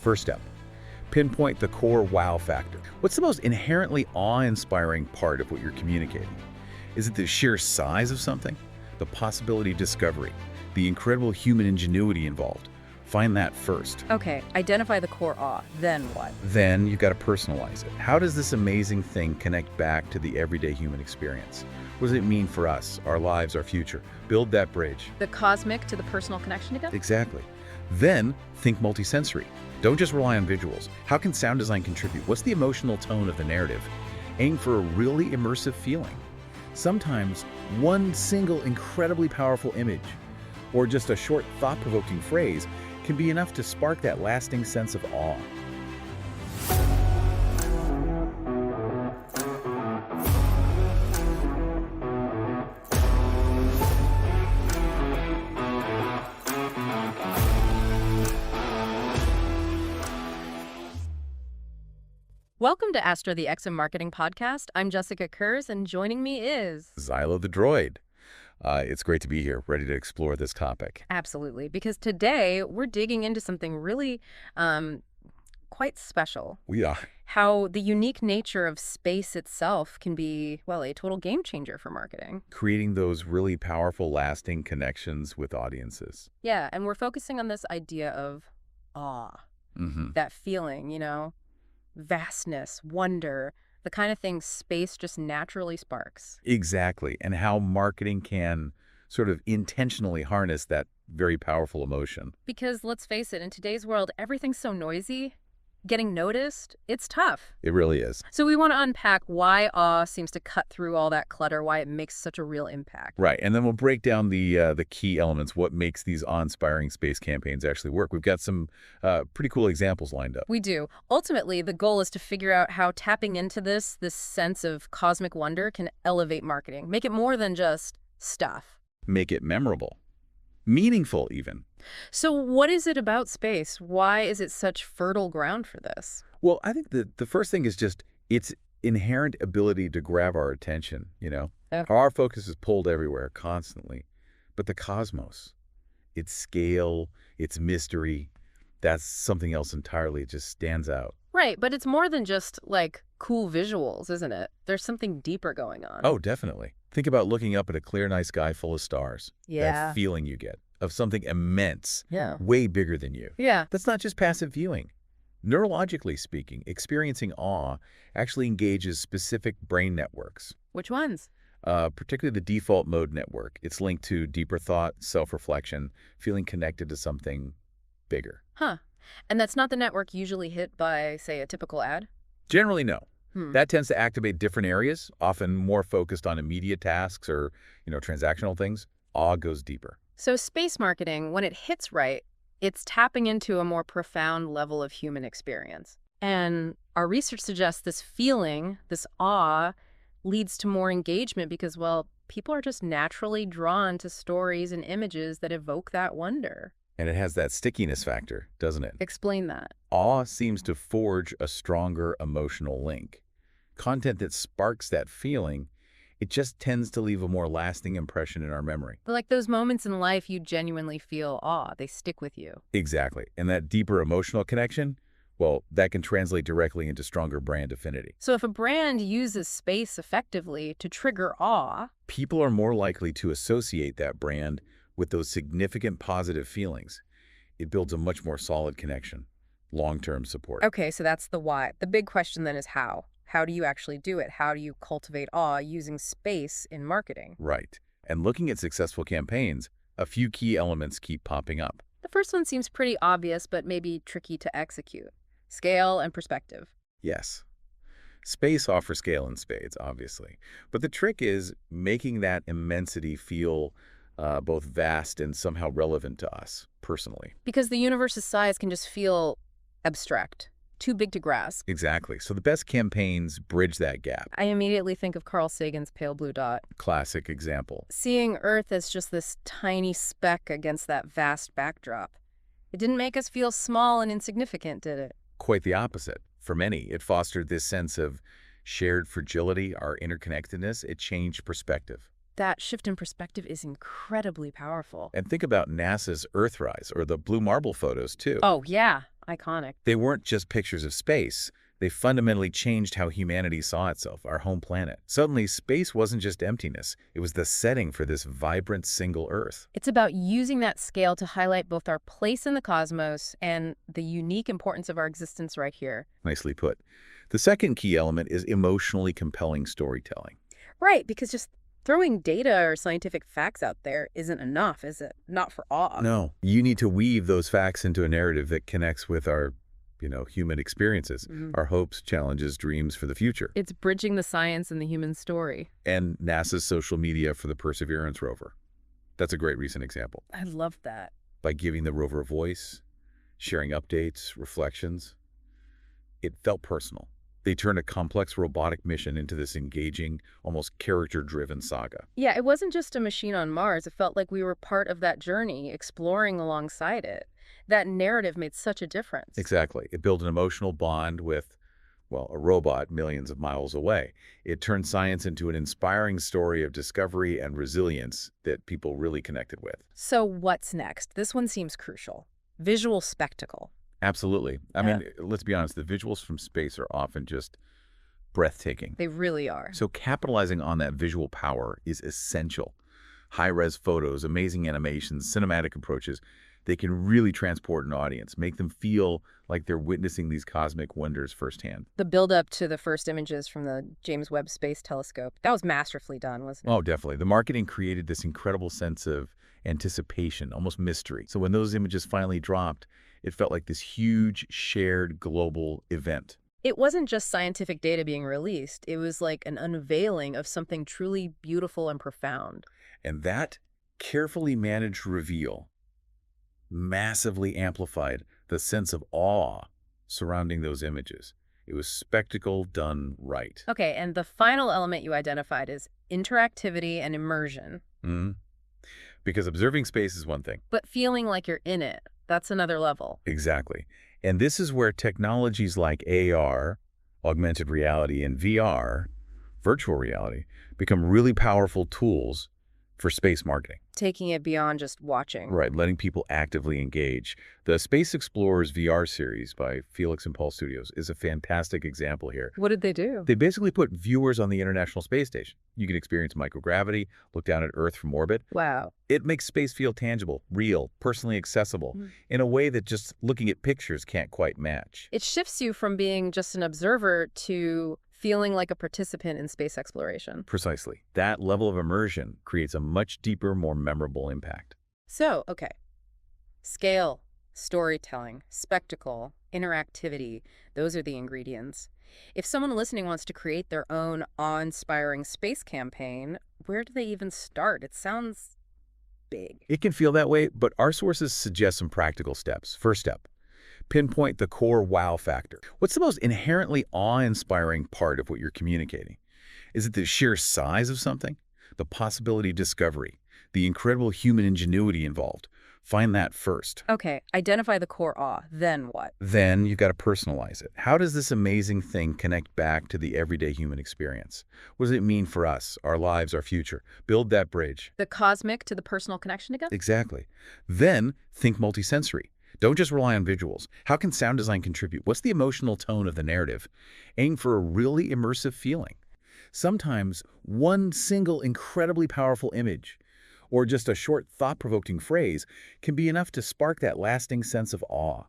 First step, pinpoint the core wow factor. What's the most inherently awe-inspiring part of what you're communicating? Is it the sheer size of something? The possibility of discovery? The incredible human ingenuity involved? Find that first. Okay, identify the core awe. Then what? Then you've got to personalize it. How does this amazing thing connect back to the everyday human experience? What does it mean for us, our lives, our future? Build that bridge. The cosmic to the personal connection again? Exactly. Then think multisensory. Don't just rely on visuals. How can sound design contribute? What's the emotional tone of the narrative? Aim for a really immersive feeling. Sometimes one single incredibly powerful image or just a short thought-provoking phrase can be enough to spark that lasting sense of awe. Welcome to Astro the XM Marketing Podcast. I'm Jessica Kurz, and joining me is... Xylo the Droid. It's great to be here, ready to explore this topic. Absolutely, because today we're digging into something really quite special. We are. How the unique nature of space itself can be, well, a total game changer for marketing. Creating those really powerful, lasting connections with audiences. Yeah, and we're focusing on this idea of awe. That feeling, you know, vastness, wonder, the kind of thing space just naturally sparks. Exactly, and how marketing can sort of intentionally harness that very powerful emotion. Because let's face it, in today's world, everything's so noisy. Getting noticed, it's tough. It really is. So we want to unpack why awe seems to cut through all that clutter, why it makes such a real impact. Right, and then we'll break down the key elements, what makes these awe-inspiring space campaigns actually work. We've got some pretty cool examples lined up. We do. Ultimately, the goal is to figure out how tapping into this sense of cosmic wonder can elevate marketing, make it more than just stuff. Make it memorable. Meaningful, even. So what is it about space? Why is it such fertile ground for this? Well, I think the first thing is just its inherent ability to grab our attention, you know? Okay. Our focus is pulled everywhere constantly. But the cosmos, its scale, its mystery, that's something else entirely. It just stands out. Right, but it's more than just, like, cool visuals, isn't it? There's something deeper going on. Oh, definitely. Think about looking up at a clear night sky full of stars. Yeah. That feeling you get of something immense, Yeah. way bigger than you. Yeah. That's not just passive viewing. Neurologically speaking, experiencing awe actually engages specific brain networks. Which ones? Particularly the default mode network. It's linked to deeper thought, self-reflection, feeling connected to something bigger. Huh. And that's not the network usually hit by, say, a typical ad? Generally, no. That tends to activate different areas, often more focused on immediate tasks or, transactional things. Awe goes deeper. So space marketing, when it hits right, it's tapping into a more profound level of human experience. And our research suggests this feeling, this awe, leads to more engagement because, well, people are just naturally drawn to stories and images that evoke that wonder. And it has that stickiness factor, doesn't it? Explain that. Awe seems to forge a stronger emotional link. Content that sparks that feeling, it just tends to leave a more lasting impression in our memory. But like those moments in life you genuinely feel awe, they stick with you. Exactly. And that deeper emotional connection, well, that can translate directly into stronger brand affinity. So if a brand uses space effectively to trigger awe, people are more likely to associate that brand with those significant positive feelings. It builds a much more solid connection, long-term support. Okay, so that's the why. The big question then is how. How do you actually do it? How do you cultivate awe using space in marketing? Right. And looking at successful campaigns, a few key elements keep popping up. The first one seems pretty obvious, but maybe tricky to execute. Scale and perspective. Yes. Space offers scale in spades, obviously. But the trick is making that immensity feel both vast and somehow relevant to us, personally. Because the universe's size can just feel abstract. Too big to grasp. Exactly. So the best campaigns bridge that gap. I immediately think of Carl Sagan's Pale Blue Dot. Classic example. Seeing Earth as just this tiny speck against that vast backdrop. It didn't make us feel small and insignificant, did it? Quite the opposite. For many, it fostered this sense of shared fragility, our interconnectedness. It changed perspective. That shift in perspective is incredibly powerful. And think about NASA's Earthrise or the Blue Marble photos, too. Oh, yeah. Iconic. They weren't just pictures of space. They fundamentally changed how humanity saw itself, our home planet. Suddenly, space wasn't just emptiness. It was the setting for this vibrant single Earth. It's about using that scale to highlight both our place in the cosmos and the unique importance of our existence right here. Nicely put. The second key element is emotionally compelling storytelling. Right, because just throwing data or scientific facts out there isn't enough, is it? Not for awe. No, you need to weave those facts into a narrative that connects with our human experiences, our hopes, challenges, dreams for the future. It's bridging the science and the human story. And NASA's social media for the Perseverance rover. That's a great recent example. I love that. By giving the rover a voice, sharing updates, reflections, it felt personal. They turned a complex robotic mission into this engaging, almost character-driven saga. Yeah, it wasn't just a machine on Mars. It felt like we were part of that journey, exploring alongside it. That narrative made such a difference. Exactly. It built an emotional bond with, well, a robot millions of miles away. It turned science into an inspiring story of discovery and resilience that people really connected with. So what's next? This one seems crucial. Visual spectacle. Absolutely. I mean, let's be honest, the visuals from space are often just breathtaking. They really are. So capitalizing on that visual power is essential. High-res photos, amazing animations, cinematic approaches, they can really transport an audience, make them feel like they're witnessing these cosmic wonders firsthand. The build-up to the first images from the James Webb Space Telescope, that was masterfully done, wasn't it? Oh, definitely. The marketing created this incredible sense of anticipation, almost mystery. So when those images finally dropped, it felt like this huge, shared global event. It wasn't just scientific data being released. It was like an unveiling of something truly beautiful and profound. And that carefully managed reveal massively amplified the sense of awe surrounding those images. It was spectacle done right. Okay, and the final element you identified is interactivity and immersion. Because observing space is one thing. But feeling like you're in it, that's another level. Exactly. And this is where technologies like AR, augmented reality, and VR, virtual reality, become really powerful tools for space marketing. Taking it beyond just watching. Right, letting people actively engage. The Space Explorers VR series by Felix and Paul Studios is a fantastic example here. What did they do? They basically put viewers on the International Space Station. You can experience microgravity, look down at Earth from orbit. Wow. It makes space feel tangible, real, personally accessible, in a way that just looking at pictures can't quite match. It shifts you from being just an observer to feeling like a participant in space exploration. Precisely. That level of immersion creates a much deeper, more memorable impact. So, okay. Scale, storytelling, spectacle, interactivity, those are the ingredients. If someone listening wants to create their own awe-inspiring space campaign, where do they even start? It sounds big. It can feel that way, but our sources suggest some practical steps. First step, pinpoint the core wow factor. What's the most inherently awe-inspiring part of what you're communicating? Is it the sheer size of something? The possibility of discovery? The incredible human ingenuity involved? Find that first. Okay, identify the core awe. Then what? Then you've got to personalize it. How does this amazing thing connect back to the everyday human experience? What does it mean for us, our lives, our future? Build that bridge. The cosmic to the personal connection again? Exactly. Then think multisensory. Don't just rely on visuals. How can sound design contribute? What's the emotional tone of the narrative? Aim for a really immersive feeling. Sometimes one single incredibly powerful image or just a short thought-provoking phrase can be enough to spark that lasting sense of awe.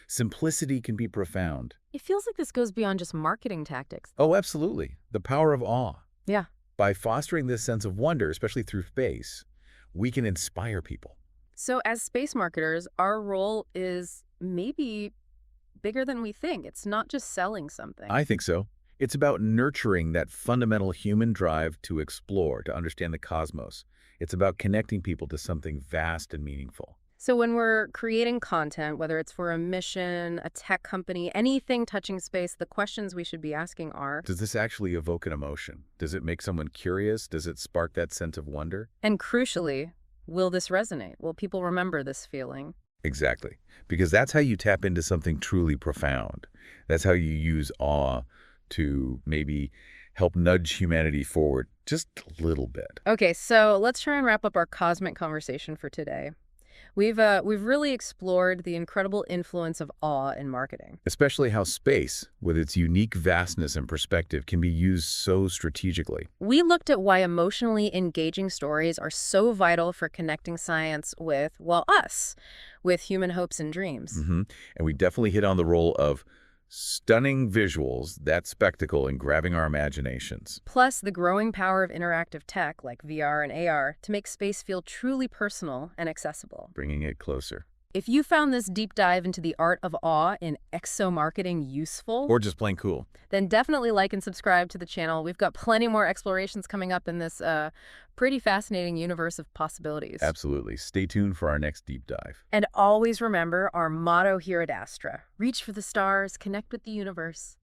Simplicity can be profound. It feels like this goes beyond just marketing tactics. Oh, absolutely. The power of awe. Yeah. By fostering this sense of wonder, especially through space, we can inspire people. So as space marketers, our role is maybe bigger than we think. It's not just selling something. I think so. It's about nurturing that fundamental human drive to explore, to understand the cosmos. It's about connecting people to something vast and meaningful. So when we're creating content, whether it's for a mission, a tech company, anything touching space, the questions we should be asking are, Does this actually evoke an emotion? Does it make someone curious? Does it spark that sense of wonder? and crucially, will this resonate? Will people remember this feeling? Exactly. Because that's how you tap into something truly profound. That's how you use awe to maybe help nudge humanity forward just a little bit. Okay, so let's try and wrap up our cosmic conversation for today. We've really explored the incredible influence of awe in marketing. Especially how space, with its unique vastness and perspective, can be used so strategically. We looked at why emotionally engaging stories are so vital for connecting science with, well, us, with human hopes and dreams. And we definitely hit on the role of stunning visuals, that spectacle, in grabbing our imaginations. Plus, the growing power of interactive tech like VR and AR to make space feel truly personal and accessible. Bringing it closer. If you found this deep dive into the art of awe in exo-marketing useful, Or just plain cool. then definitely like and subscribe to the channel. We've got plenty more explorations coming up in this pretty fascinating universe of possibilities. Absolutely. Stay tuned for our next deep dive. And always remember our motto here at Astra: reach for the stars, connect with the universe.